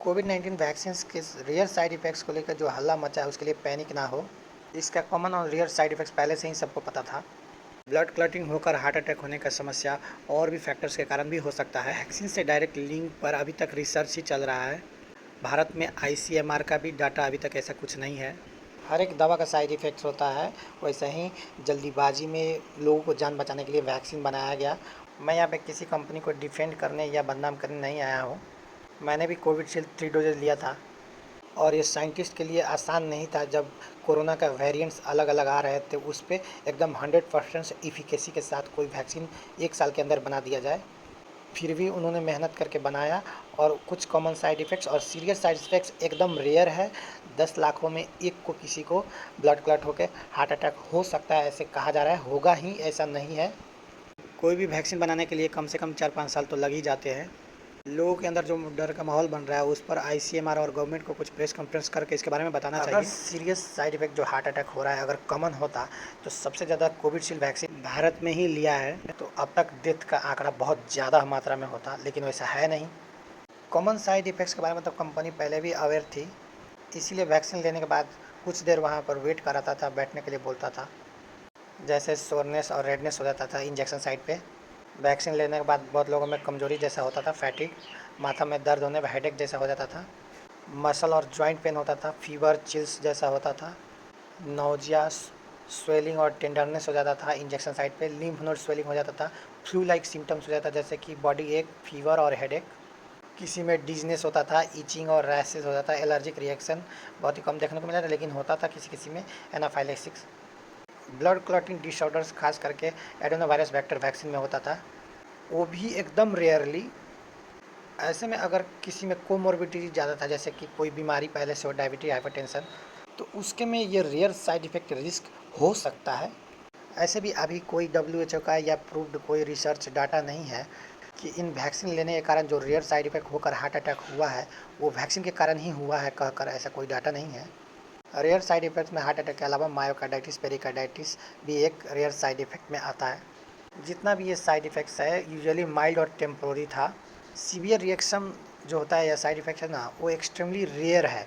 कोविड-19 vaccine के real side effects को लेकर जो हल्ला मचा है उसके लिए पैनिक ना हो। इसका कॉमन और रियल साइड इफ़ेक्ट्स पहले से ही सबको पता था। ब्लड क्लॉटिंग होकर हार्ट अटैक होने का समस्या और भी फैक्टर्स के कारण भी हो सकता है। वैक्सीन से डायरेक्ट लिंक पर अभी तक रिसर्च ही चल रहा है। भारत में आईसीएमआर का भी डाटा अभी तक ऐसा कुछ नहीं है। हर एक दवा का साइड इफ़ेक्ट्स होता है, वैसे ही जल्दीबाजी में लोगों को जान बचाने के लिए वैक्सीन बनाया गया। मैं यहाँ पे किसी कंपनी को डिफेंड करने या बदनाम करने नहीं आया हूँ। मैंने भी कोविडशील्ड 3 डोजेज़ लिया था और ये साइंटिस्ट के लिए आसान नहीं था जब कोरोना का वेरिएंट्स अलग-अलग आ रहे थे, उस पे एकदम 100% एफिकेसी के साथ कोई वैक्सीन 1 साल के अंदर बना दिया जाए। फिर भी उन्होंने मेहनत करके बनाया और कुछ कॉमन साइड इफ़ेक्ट्स और सीरियस साइड इफ़ेक्ट्स एकदम रेयर है। 10 लाखों में 1 को किसी को ब्लड क्लॉट होके हार्ट अटैक हो सकता है, ऐसे कहा जा रहा है, होगा ही, ऐसा नहीं है। कोई भी वैक्सीन बनाने के लिए कम से कम 4-5 साल तो लग ही जाते हैं। लोगों के अंदर जो डर का माहौल बन रहा है उस पर आईसीएमआर और गवर्नमेंट को कुछ प्रेस कॉन्फ्रेंस करके इसके बारे में बताना चाहिए। अगर सीरियस साइड इफेक्ट जो हार्ट अटैक हो रहा है अगर कॉमन होता तो सबसे ज़्यादा कोविशील्ड वैक्सीन भारत में ही लिया है, तो अब तक डेथ का आंकड़ा बहुत ज़्यादा मात्रा में होता, लेकिन वैसा है नहीं। कॉमन साइड इफेक्ट्स के बारे में तो कंपनी पहले भी अवेयर थी, इसीलिए वैक्सीन लेने के बाद कुछ देर वहाँ पर वेट कराता था, बैठने के लिए बोलता था। जैसे सोरनेस और रेडनेस हो जाता था इंजेक्शन साइट पे। वैक्सीन लेने के बाद बहुत लोगों में कमजोरी जैसा होता था, फैटिग, माथा में दर्द होने, हेडेक जैसा हो जाता था, मसल और जॉइंट पेन होता था, फीवर, चिल्स जैसा होता था, नोजिया, स्वेलिंग और टेंडरनेस हो जाता था इंजेक्शन साइट पे, लिम्फ नोड स्वेलिंग हो जाता था, फ्लू लाइक सिम्टम्स हो जाता था जैसे कि बॉडी एक, फीवर और हेडेक। किसी में डिजनेस होता था, इचिंग और रैशेज हो जाता, एलर्जिक रिएक्शन बहुत ही कम देखने को मिला था, लेकिन होता था किसी किसी में, एनाफाइलेक्सिस। ब्लड क्लॉटिंग डिसऑर्डर्स खास करके एडेनोवायरस वेक्टर वैक्सीन में होता था, वो भी एकदम रेयरली। ऐसे में अगर किसी में कोमोर्बिडिटी ज़्यादा था, जैसे कि कोई बीमारी पहले से हो, डायबिटीज, हाइपरटेंशन, तो उसके में ये रेयर साइड इफ़ेक्ट रिस्क हो सकता है। ऐसे भी अभी कोई डब्ल्यूएचओ का या प्रूव्ड कोई रिसर्च डाटा नहीं है कि इन वैक्सीन लेने के कारण जो रेयर साइड इफ़ेक्ट होकर हार्ट अटैक हुआ है वो वैक्सीन के कारण ही हुआ है कहकर ऐसा कोई डाटा नहीं है। रेयर साइड इफ़ेक्ट्स में हार्ट अटैक के अलावा मायोकार्डाइटिस, पेरिकार्डाइटिस भी एक रेयर साइड इफ़ेक्ट में आता है। जितना भी ये साइड इफ़ेक्ट्स है यूजुअली माइल्ड और टेम्पोररी था। सीवियर रिएक्शन जो होता है या साइड इफ़ेक्ट है ना, वो एक्सट्रीमली रेयर है।